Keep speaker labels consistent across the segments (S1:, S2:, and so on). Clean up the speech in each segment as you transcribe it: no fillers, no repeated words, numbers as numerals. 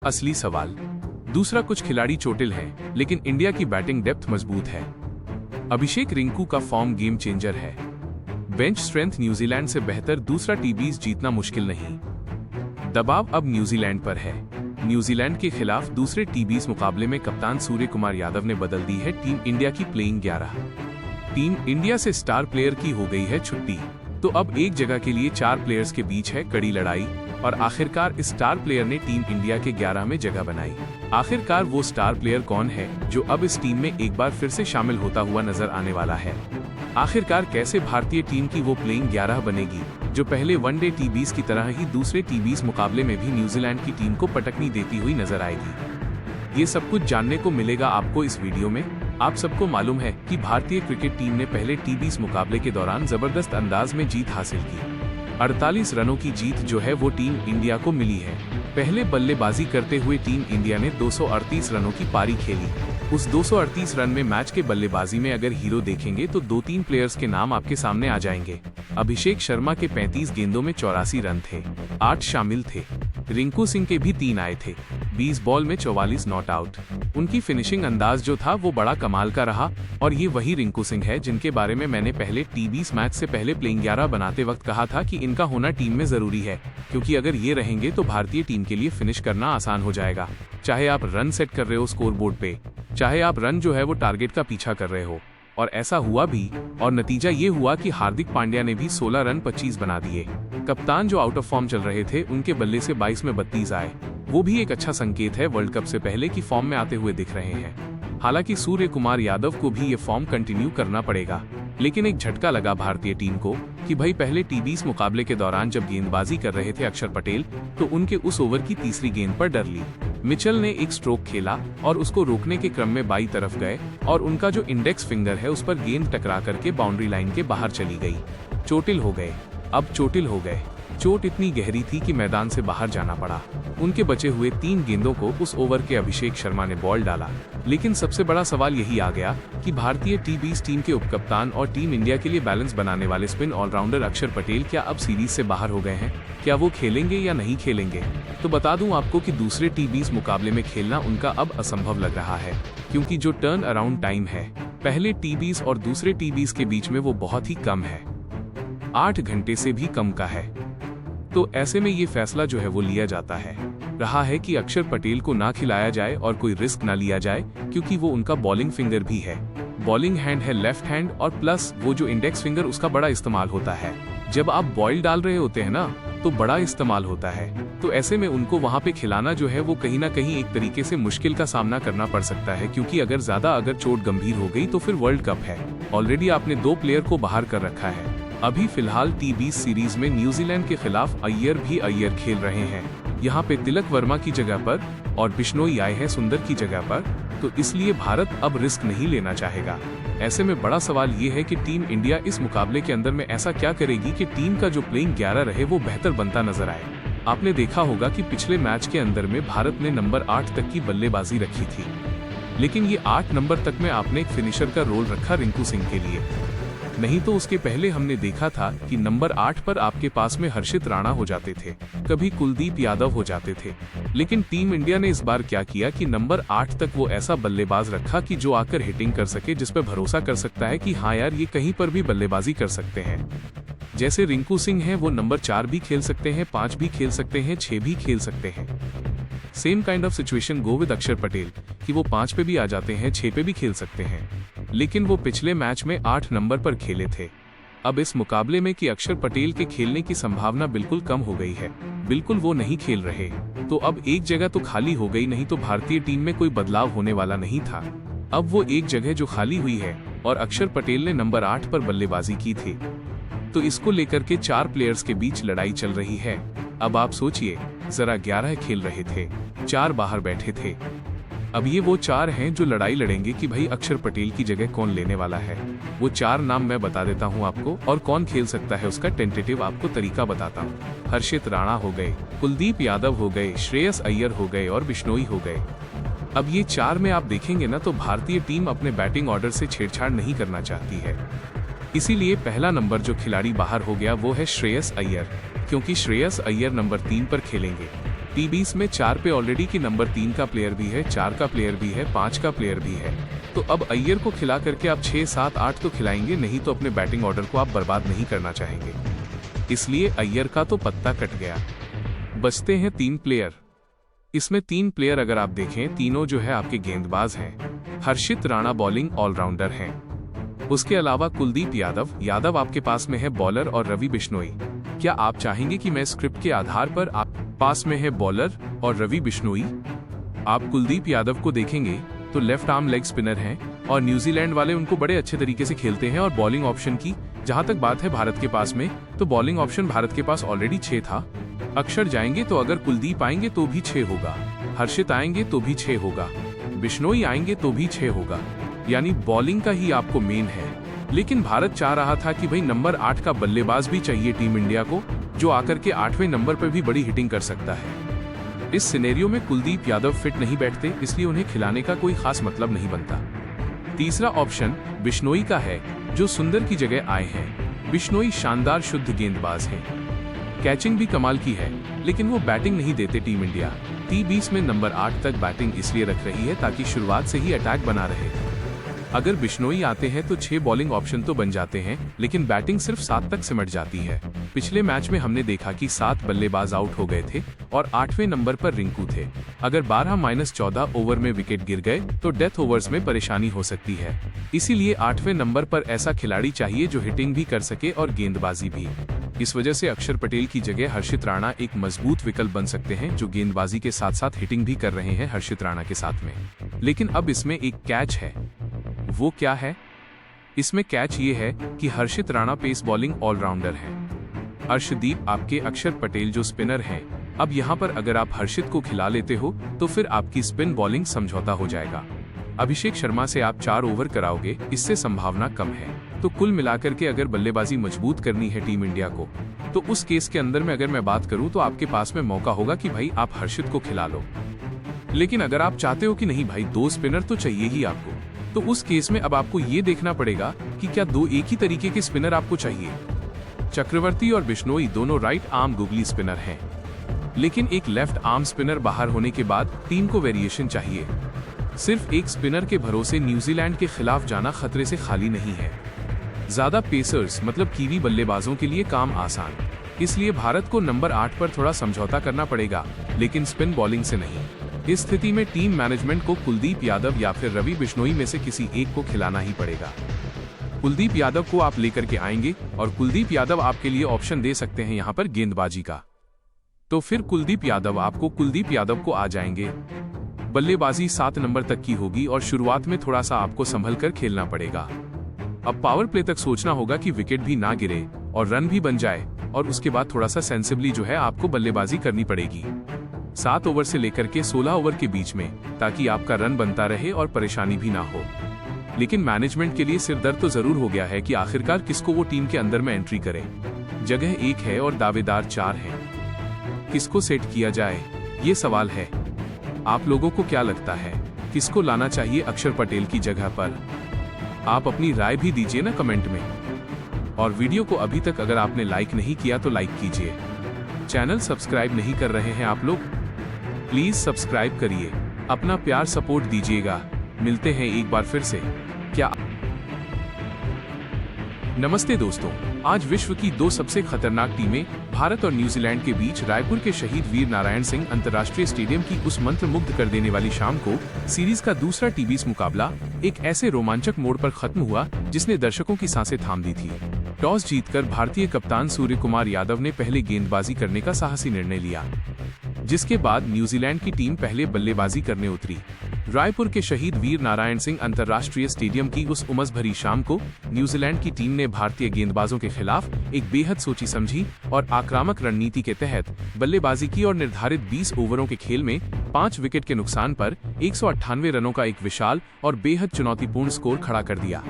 S1: असली सवाल। दूसरा, कुछ खिलाड़ी चोटिल हैं, लेकिन इंडिया की बैटिंग डेप्थ मजबूत है। अभिषेक रिंकू का फॉर्म गेम चेंजर है। बेंच स्ट्रेंथ न्यूजीलैंड से बेहतर, दूसरा टी20 जीतना मुश्किल नहीं। दबाव अब न्यूजीलैंड पर है। न्यूजीलैंड के खिलाफ दूसरे टी20 मुकाबले में कप्तान सूर्य कुमार यादव ने बदल दी है टीम इंडिया की प्लेइंग 11। टीम इंडिया से स्टार प्लेयर की हो गई है छुट्टी, तो अब एक जगह के लिए 4 प्लेयर्स के बीच है कड़ी लड़ाई और आखिरकार इस स्टार प्लेयर ने टीम इंडिया के 11 में जगह बनाई। आखिरकार वो स्टार प्लेयर कौन है जो अब इस टीम में एक बार फिर से शामिल होता हुआ नजर आने वाला है? आखिरकार कैसे भारतीय टीम की वो प्लेइंग 11 बनेगी जो पहले वनडे टी20 की तरह ही दूसरे टी20 मुकाबले में भी न्यूजीलैंड की टीम को पटकनी देती हुई नजर आएगी? ये सब कुछ जानने को मिलेगा आपको इस वीडियो में। आप सबको मालूम है कि भारतीय क्रिकेट टीम ने पहले टी20 मुकाबले के दौरान जबरदस्त अंदाज में जीत हासिल की। 48 रनों की जीत जो है वो टीम इंडिया को मिली है। पहले बल्लेबाजी करते हुए टीम इंडिया ने 238 रनों की पारी खेली। उस 238 रन में मैच के बल्लेबाजी में अगर हीरो देखेंगे तो 2-3 प्लेयर्स के नाम आपके सामने आ जाएंगे। अभिषेक शर्मा के 35 गेंदों में 84 रन थे, 8 शामिल थे। रिंकू सिंह के भी 3 आए थे, 20 बॉल में 44 नॉट आउट। उनकी फिनिशिंग अंदाज जो था वो बड़ा कमाल का रहा और ये वही रिंकू सिंह है जिनके बारे में मैंने पहले टी20 मैच से पहले प्लेइंग 11 बनाते वक्त कहा था कि इनका होना टीम में जरूरी है, क्योंकि अगर ये रहेंगे तो भारतीय टीम के लिए फिनिश करना आसान हो जाएगा। चाहे आप रन सेट कर रहे हो स्कोर बोर्ड पे, चाहे आप रन जो है वो टारगेट का पीछा कर रहे हो। और ऐसा हुआ भी, और नतीजा ये हुआ कि हार्दिक पांड्या ने भी 16 रन 25 बना दिए। कप्तान जो आउट ऑफ फॉर्म चल रहे थे उनके बल्ले से 22 में 32 आए, वो भी एक अच्छा संकेत है वर्ल्ड कप से पहले की फॉर्म में आते हुए दिख रहे हैं। हालांकि सूर्य कुमार यादव को भी ये फॉर्म कंटिन्यू करना पड़ेगा, लेकिन एक झटका लगा भारतीय टीम को कि भाई पहले टी20 मुकाबले के दौरान जब गेंदबाजी कर रहे थे अक्षर पटेल तो उनके उस ओवर की तीसरी गेंद पर डर ली। मिचेल ने एक स्ट्रोक खेला और उसको रोकने के क्रम में बाईं तरफ गए और उनका जो इंडेक्स फिंगर है उस पर गेंद टकरा करके बाउंड्री लाइन के बाहर चली गई। चोटिल हो गए, अब चोटिल हो गए। चोट इतनी गहरी थी कि मैदान से बाहर जाना पड़ा। उनके बचे हुए 3 गेंदों को उस ओवर के अभिषेक शर्मा ने बॉल डाला। लेकिन सबसे बड़ा सवाल यही आ गया कि भारतीय टी20 टीम के उपकप्तान और टीम इंडिया के लिए बैलेंस बनाने वाले स्पिन ऑलराउंडर अक्षर पटेल क्या अब सीरीज से बाहर हो गए हैं? क्या वो खेलेंगे या नहीं खेलेंगे? तो बता दूं आपको कि दूसरे टी20 मुकाबले में खेलना उनका अब असंभव लग रहा है, क्योंकि जो टर्न अराउंड टाइम है पहले टी20 और दूसरे टी20 के बीच में वो बहुत ही कम है, 8 घंटे से भी कम का है। तो ऐसे में ये फैसला जो है वो लिया जाता है रहा है कि अक्षर पटेल को ना खिलाया जाए और कोई रिस्क ना लिया जाए, क्योंकि वो उनका बॉलिंग फिंगर भी है। बॉलिंग हैंड है लेफ्ट हैंड और प्लस वो जो इंडेक्स फिंगर उसका बड़ा इस्तेमाल होता है। जब आप बॉल डाल रहे होते हैं ना तो बड़ा इस्तेमाल होता है। तो ऐसे में उनको वहाँ पे खिलाना जो है वो कहीं ना कहीं एक तरीके से मुश्किल का सामना करना पड़ सकता है, क्योंकि अगर चोट गंभीर हो गई तो फिर वर्ल्ड कप है। ऑलरेडी आपने 2 प्लेयर को बाहर कर रखा है। अभी फिलहाल टी20 सीरीज में न्यूजीलैंड के खिलाफ अय्यर खेल रहे हैं। यहाँ पे तिलक वर्मा की जगह पर और बिश्नोई आए हैं सुंदर की जगह पर, तो इसलिए भारत अब रिस्क नहीं लेना चाहेगा। ऐसे में बड़ा सवाल ये है कि टीम इंडिया इस मुकाबले के अंदर में ऐसा क्या करेगी कि टीम का जो प्लेइंग 11 रहे वो बेहतर बनता नजर आए। आपने देखा होगा कि पिछले मैच के अंदर में भारत ने नंबर 8 तक की बल्लेबाजी रखी थी, लेकिन ये 8 नंबर तक में आपने एक फिनिशर का रोल रखा रिंकू सिंह के लिए। नहीं तो उसके पहले हमने देखा था कि नंबर 8 पर आपके पास में हर्षित राणा हो जाते थे, कभी कुलदीप यादव हो जाते थे। लेकिन टीम इंडिया ने इस बार क्या किया कि नंबर 8 तक वो ऐसा बल्लेबाज रखा कि जो आकर हिटिंग कर सके, जिस पर भरोसा कर सकता है कि हाँ यार ये कहीं पर भी बल्लेबाजी कर सकते हैं। जैसे रिंकू सिंह है वो नंबर 4 भी खेल सकते हैं, 5 भी खेल सकते हैं, 6 भी खेल सकते हैं। Same kind of situation go with अक्षर पटेल कि वो 5 पे भी आ जाते हैं, 6 पे भी खेल सकते हैं। लेकिन वो पिछले मैच में 8 नंबर पर खेले थे। अब इस मुकाबले में कि अक्षर पटेल के खेलने की संभावना बिल्कुल कम हो गई है, बिल्कुल वो नहीं खेल रहे, तो अब एक जगह तो खाली हो गई, नहीं तो भारतीय टीम में कोई बदलाव होने वाला नहीं था। अब वो एक जगह जो खाली हुई है और अक्षर पटेल ने नंबर 8 पर बल्लेबाजी की थी, तो इसको लेकर के 4 प्लेयर्स के बीच लड़ाई चल रही है। अब आप सोचिए जरा, 11 खेल रहे थे, 4 बाहर बैठे थे। अब ये वो 4 हैं जो लड़ाई लड़ेंगे कि भाई अक्षर पटेल की जगह कौन लेने वाला है। वो 4 नाम मैं बता देता हूँ आपको, और कौन खेल सकता है उसका टेंटेटिव आपको तरीका बताता हूँ। हर्षित राणा हो गए, कुलदीप यादव हो गए, श्रेयस अय्यर हो गए और बिश्नोई हो गए। अब ये 4 में आप देखेंगे ना तो भारतीय टीम अपने बैटिंग ऑर्डर से छेड़छाड़ नहीं करना चाहती है। इसीलिए पहला नंबर जो खिलाड़ी बाहर हो गया वो है श्रेयस अय्यर, क्योंकि श्रेयस अय्यर नंबर 3 पर खेलेंगे। T20 में 4 पे ऑलरेडी की नंबर 3 का प्लेयर भी है, 4 का प्लेयर भी है, 5 का प्लेयर भी है। तो अब अय्यर को खिला करके आप 6, 7, 8 तो खिलाएंगे, नहीं तो अपने बैटिंग ऑर्डर को आप बर्बाद नहीं करना चाहेंगे। इसलिए अय्यर का तो पत्ता कट गया। बचते हैं 3 प्लेयर। इसमें 3 प्लेयर अगर आप देखें, तीनों जो है आपके गेंदबाज हैं। हर्षित राणा बॉलिंग ऑलराउंडर हैं। उसके अलावा कुलदीप यादव आपके पास में है बॉलर, और रवि बिश्नोई। क्या आप चाहेंगे कि मैं स्क्रिप्ट के आधार पर आप पास में है बॉलर और रवि बिश्नोई? आप कुलदीप यादव को देखेंगे तो लेफ्ट आर्म लेग स्पिनर हैं और न्यूजीलैंड वाले उनको बड़े अच्छे तरीके से खेलते हैं। और बॉलिंग ऑप्शन की जहां तक बात है भारत के पास में, तो बॉलिंग ऑप्शन भारत के पास ऑलरेडी 6 था। अक्षर जाएंगे तो अगर कुलदीप आएंगे तो भी 6 होगा, हर्षित आएंगे तो भी 6 होगा, बिश्नोई आएंगे तो भी 6 होगा। यानी बॉलिंग का ही आपको मेन है। लेकिन भारत चाह रहा था कि भाई नंबर 8 का बल्लेबाज भी चाहिए टीम इंडिया को, जो आकर के 8वें नंबर पर भी बड़ी हिटिंग कर सकता है। इस सिनेरियो में कुलदीप यादव फिट नहीं बैठते, इसलिए उन्हें खिलाने का कोई खास मतलब नहीं बनता। तीसरा ऑप्शन बिश्नोई का है, जो सुंदर की जगह आए हैं। बिश्नोई शानदार शुद्ध गेंदबाज हैं, कैचिंग भी कमाल की है, लेकिन वो बैटिंग नहीं देते। टीम इंडिया T20 में नंबर 8 तक बैटिंग इसलिए रख रही है ताकि शुरुआत से ही अटैक बना रहे। अगर बिश्नोई आते हैं तो 6 बॉलिंग ऑप्शन तो बन जाते हैं, लेकिन बैटिंग सिर्फ 7 तक सिमट जाती है। पिछले मैच में हमने देखा कि 7 बल्लेबाज आउट हो गए थे और 8वें नंबर पर रिंकू थे। अगर 12-14 ओवर में विकेट गिर गए तो डेथ ओवर्स में परेशानी हो सकती है। इसीलिए 8वें नंबर पर ऐसा खिलाड़ी चाहिए जो हिटिंग भी कर सके और गेंदबाजी भी। इस वजह से अक्षर पटेल की जगह हर्षित राणा एक मजबूत विकल्प बन सकते हैं, जो गेंदबाजी के साथ साथ हिटिंग भी कर रहे हैं हर्षित राणा के साथ में। लेकिन अब इसमें एक कैच है। वो क्या है? इसमें कैच ये है कि हर्षित राणा पेस बॉलिंग ऑलराउंडर हैं। अर्शदीप आपके अक्षर पटेल जो स्पिनर हैं। अब यहाँ पर अगर आप हर्षित को खिला लेते हो तो फिर आपकी स्पिन बॉलिंग समझौता हो जाएगा। अभिषेक शर्मा से आप 4 ओवर कराओगे, इससे संभावना कम है। तो कुल मिलाकर के अगर बल्लेबाजी मजबूत करनी है टीम इंडिया को, तो उस केस के अंदर में अगर मैं बात करूं तो आपके पास में मौका होगा कि भाई आप हर्षित को खिला लो। लेकिन अगर आप चाहते हो कि नहीं भाई 2 स्पिनर तो चाहिए ही आपको, तो उस केस में अब आपको ये देखना पड़ेगा कि क्या 2 एक ही तरीके के स्पिनर आपको चाहिए। चक्रवर्ती और बिश्नोई दोनों राइट आर्म गुगली स्पिनर हैं, लेकिन एक लेफ्ट आर्म स्पिनर बाहर होने के बाद टीम को वेरिएशन चाहिए। सिर्फ एक स्पिनर के भरोसे न्यूजीलैंड के खिलाफ जाना खतरे से खाली नहीं है। ज्यादा पेसर्स मतलब कीवी बल्लेबाजों के लिए काम आसान, इसलिए भारत को नंबर 8 पर थोड़ा समझौता करना पड़ेगा, लेकिन स्पिन बॉलिंग से नहीं। इस स्थिति में टीम मैनेजमेंट को कुलदीप यादव या फिर रवि बिश्नोई में से किसी एक को खिलाना ही पड़ेगा। कुलदीप यादव को आप लेकर के आएंगे और कुलदीप यादव आपके लिए ऑप्शन दे सकते हैं यहाँ पर गेंदबाजी का, तो फिर कुलदीप यादव को आ जाएंगे। बल्लेबाजी 7 नंबर तक की होगी और शुरुआत में थोड़ा सा आपको संभल कर खेलना पड़ेगा। अब पावर प्ले तक सोचना होगा कि विकेट भी ना गिरे और रन भी बन जाए, और उसके बाद थोड़ा सा सेंसिबली जो है आपको बल्लेबाजी करनी पड़ेगी 7 ओवर से लेकर के 16 ओवर के बीच में, ताकि आपका रन बनता रहे और परेशानी भी ना हो। लेकिन मैनेजमेंट के लिए सिरदर्द तो जरूर हो गया है कि आखिरकार किसको वो टीम के अंदर में एंट्री करे। जगह 1 है और दावेदार 4 हैं। किसको सेट किया जाए, ये सवाल है। आप लोगों को क्या लगता है, किसको लाना चाहिए अक्षर पटेल की जगह पर? आप अपनी राय भी दीजिए ना कमेंट में। और वीडियो को अभी तक अगर आपने लाइक नहीं किया तो लाइक कीजिए। चैनल सब्सक्राइब नहीं कर रहे हैं आप लोग, प्लीज सब्सक्राइब करिए, अपना प्यार सपोर्ट दीजिएगा। मिलते हैं एक बार फिर से। क्या नमस्ते दोस्तों, आज विश्व की 2 सबसे खतरनाक टीमें भारत और न्यूजीलैंड के बीच रायपुर के शहीद वीर नारायण सिंह अंतर्राष्ट्रीय स्टेडियम की उस मंत्र मुग्ध कर देने वाली शाम को सीरीज का दूसरा T20 मुकाबला एक ऐसे रोमांचक मोड़ पर खत्म हुआ जिसने दर्शकों की सांसें थाम दी थी। टॉस जीतकर भारतीय कप्तान सूर्य कुमार यादव ने पहले गेंदबाजी करने का साहसी निर्णय लिया, जिसके बाद न्यूजीलैंड की टीम पहले बल्लेबाजी करने उतरी। रायपुर के शहीद वीर नारायण सिंह अंतर्राष्ट्रीय स्टेडियम की उस उमस भरी शाम को न्यूजीलैंड की टीम ने भारतीय गेंदबाजों के खिलाफ एक बेहद सोची समझी और आक्रामक रणनीति के तहत बल्लेबाजी की और निर्धारित 20 ओवरों के खेल में 5 विकेट के नुकसान पर 198 रनों का एक विशाल और बेहद चुनौतीपूर्ण स्कोर खड़ा कर दिया।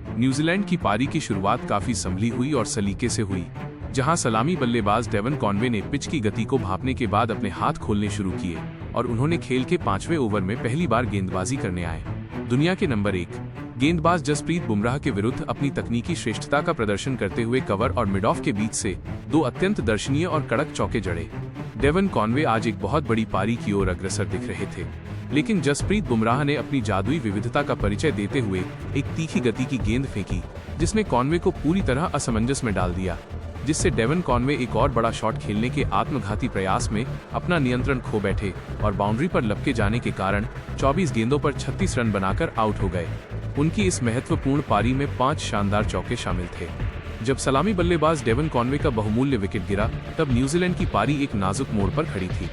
S1: न्यूजीलैंड की पारी की शुरुआत काफी संभली हुई और सलीके से हुई, जहां सलामी बल्लेबाज डेवन कॉनवे ने पिच की गति को भांपने के बाद अपने हाथ खोलने शुरू किए और उन्होंने खेल के 5वें ओवर में पहली बार गेंदबाजी करने आए। दुनिया के नंबर 1 गेंदबाज जसप्रीत बुमराह के विरुद्ध अपनी तकनीकी श्रेष्ठता का प्रदर्शन करते हुए कवर और मिड ऑफ के बीच से 2 अत्यंत दर्शनीय और कड़क चौके जड़े। डेवन कॉनवे आज एक बहुत बड़ी पारी की ओर अग्रसर दिख रहे थे, लेकिन जसप्रीत बुमराह ने अपनी जादुई विविधता का परिचय देते हुए एक तीखी गति की गेंद फेंकी, जिसने कॉनवे को पूरी तरह असमंजस में डाल दिया, जिससे डेवन कॉनवे एक और बड़ा शॉट खेलने के आत्मघाती प्रयास में अपना नियंत्रण खो बैठे और बाउंड्री पर लपके जाने के कारण 24 गेंदों पर 36 रन बनाकर आउट हो गए। उनकी इस महत्वपूर्ण पारी में 5 शानदार चौके शामिल थे। जब सलामी बल्लेबाज डेवन कॉनवे का बहुमूल्य विकेट गिरा, तब न्यूजीलैंड की पारी एक नाजुक मोड़ पर खड़ी थी,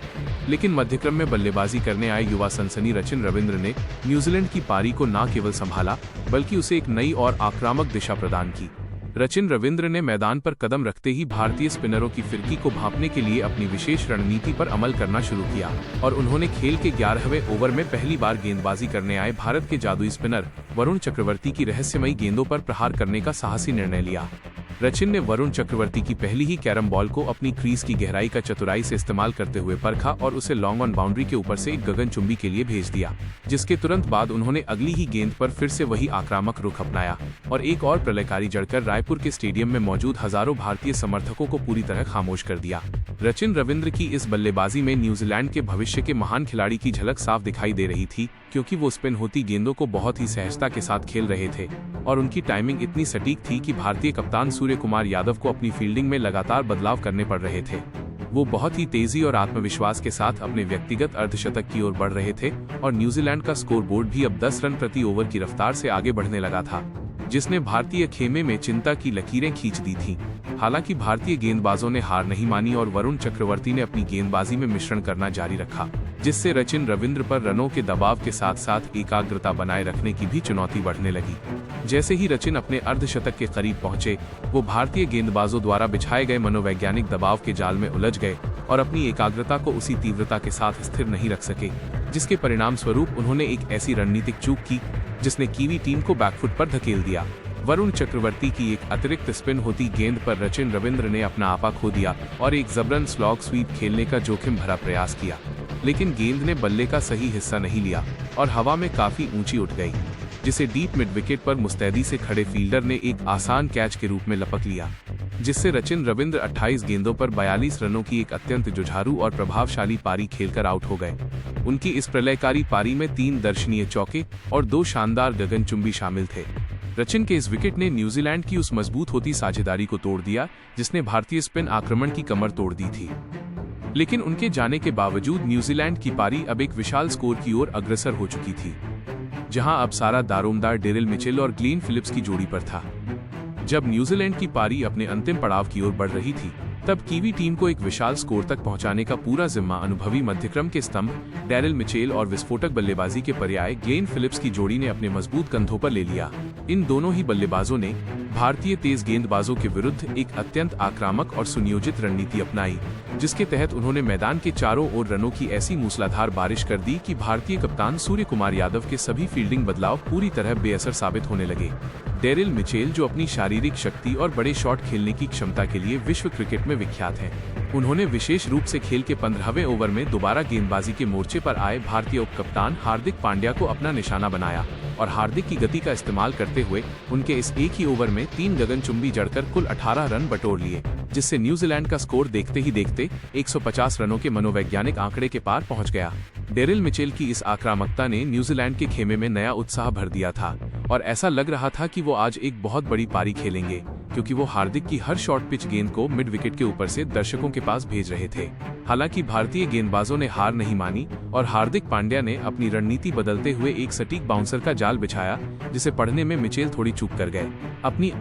S1: लेकिन मध्यक्रम में बल्लेबाजी करने आए युवा सनसनी रचिन रविंद्र ने न्यूजीलैंड की पारी को न केवल संभाला, बल्कि उसे एक नई और आक्रामक दिशा प्रदान की। रचिन रविंद्र ने मैदान पर कदम रखते ही भारतीय स्पिनरों की फिरकी को भांपने के लिए अपनी विशेष रणनीति पर अमल करना शुरू किया और उन्होंने खेल के 11वें ओवर में पहली बार गेंदबाजी करने आए भारत के जादुई स्पिनर वरुण चक्रवर्ती की रहस्यमयी गेंदों पर प्रहार करने का साहसी निर्णय लिया। रचिन ने वरुण चक्रवर्ती की पहली ही कैरम बॉल को अपनी क्रीज की गहराई का चतुराई से इस्तेमाल करते हुए परखा और उसे लॉन्ग ऑन बाउंड्री के ऊपर से एक गगनचुंबी के लिए भेज दिया, जिसके तुरंत बाद उन्होंने अगली ही गेंद पर फिर से वही आक्रामक रुख अपनाया और एक और प्रलयकारी जड़कर रायपुर के स्टेडियम में मौजूद हजारों भारतीय समर्थकों को पूरी तरह खामोश कर दिया। रचिन रविंद्र की इस बल्लेबाजी में न्यूजीलैंड के भविष्य के महान खिलाड़ी की झलक साफ दिखाई दे रही थी, क्योंकि वो स्पिन होती गेंदों को बहुत ही सहजता के साथ खेल रहे थे और उनकी टाइमिंग इतनी सटीक थी कि भारतीय कप्तान सूर्य कुमार यादव को अपनी फील्डिंग में लगातार बदलाव करने पड़ रहे थे। वो बहुत ही तेजी और आत्मविश्वास के साथ अपने व्यक्तिगत अर्धशतक की ओर बढ़ रहे थे और न्यूजीलैंड का स्कोरबोर्ड भी अब 10 रन प्रति ओवर की रफ्तार से आगे बढ़ने लगा था, जिसने भारतीय खेमे में चिंता की लकीरें खींच दी थीं। हालांकि भारतीय गेंदबाजों ने हार नहीं मानी और वरुण चक्रवर्ती ने अपनी गेंदबाजी में मिश्रण करना जारी रखा, जिससे रचिन रविंद्र पर रनों के दबाव के साथ साथ एकाग्रता बनाए रखने की भी चुनौती बढ़ने लगी। जैसे ही रचिन अपने अर्धशतक के करीब पहुंचे, वो भारतीय गेंदबाजों द्वारा बिछाए गए मनोवैज्ञानिक दबाव के जाल में उलझ गए और अपनी एकाग्रता को उसी तीव्रता के साथ स्थिर नहीं रख सके, जिसके परिणाम स्वरूप उन्होंने एक ऐसी रणनीतिक चूक की जिसने कीवी टीम को बैकफुट पर धकेल दिया। वरुण चक्रवर्ती की एक अतिरिक्त स्पिन होती गेंद पर रचिन रविंद्र ने अपना आपा खो दिया और एक जबरन स्लॉग स्वीप खेलने का जोखिम भरा प्रयास किया, लेकिन गेंद ने बल्ले का सही हिस्सा नहीं लिया और हवा में काफी ऊंची उठ गई, जिसे डीप मिड विकेट पर मुस्तैदी से खड़े फील्डर ने एक आसान कैच के रूप में लपक लिया, जिससे रचिन रविंद्र 28 गेंदों पर 42 रनों की एक अत्यंत जुझारू और प्रभावशाली पारी खेलकर आउट हो गए। उनकी इस प्रलयकारी पारी में 3 दर्शनीय चौके और 2 शानदार गगनचुंबी शामिल थे। रचिन के इस विकेट ने न्यूजीलैंड की उस मजबूत होती साझेदारी को तोड़ दिया जिसने भारतीय स्पिन आक्रमण की कमर तोड़ दी थी। लेकिन उनके जाने के बावजूद न्यूजीलैंड की पारी अब एक विशाल स्कोर की ओर अग्रसर हो चुकी थी, जहां अब सारा दारोमदार डेरिल मिचेल और ग्लेन फिलिप्स की जोड़ी पर था। जब न्यूजीलैंड की पारी अपने अंतिम पड़ाव की ओर बढ़ रही थी, तब कीवी टीम को एक विशाल स्कोर तक पहुंचाने का पूरा जिम्मा अनुभवी मध्यक्रम के स्तंभ डेरिल मिचेल और विस्फोटक बल्लेबाजी के पर्याय ग्लेन फिलिप्स की जोड़ी ने अपने मजबूत कंधों पर ले लिया। इन दोनों ही बल्लेबाजों ने भारतीय तेज गेंदबाजों के विरुद्ध एक अत्यंत आक्रामक और सुनियोजित रणनीति अपनाई, जिसके तहत उन्होंने मैदान के चारों ओर रनों की ऐसी मूसलाधार बारिश कर दी कि भारतीय कप्तान सूर्य कुमार यादव के सभी फील्डिंग बदलाव पूरी तरह बेअसर साबित होने लगे। डेरिल मिचेल, जो अपनी शारीरिक शक्ति और बड़े शॉट खेलने की क्षमता के लिए विश्व क्रिकेट में विख्यात हैं, उन्होंने विशेष रूप से खेल के 15वें ओवर में दोबारा गेंदबाजी के मोर्चे पर आए भारतीय उपकप्तान हार्दिक पांड्या को अपना निशाना बनाया और हार्दिक की गति का इस्तेमाल करते हुए उनके इस एक ही ओवर में 3 गगनचुंबी जड़कर कुल 18 रन बटोर लिए, जिससे न्यूजीलैंड का स्कोर देखते ही देखते 150 रनों के मनोवैज्ञानिक आंकड़े के पार पहुंच गया। डेरिल मिचेल की इस आक्रामकता ने न्यूजीलैंड के खेमे में नया उत्साह भर दिया था और ऐसा लग रहा था कि वो आज एक बहुत बड़ी पारी खेलेंगे, क्योंकि वो हार्दिक की हर शॉर्ट पिच गेंद को मिड विकेट के ऊपर से दर्शकों के पास भेज रहे थे। हालांकि भारतीय गेंदबाजों ने हार नहीं मानी और हार्दिक पांड्या ने अपनी रणनीति बदलते हुए एक सटीक बाउंसर का जाल बिछाया, जिसे पढ़ने में मिचेल थोड़ी चूक कर गए। अपनी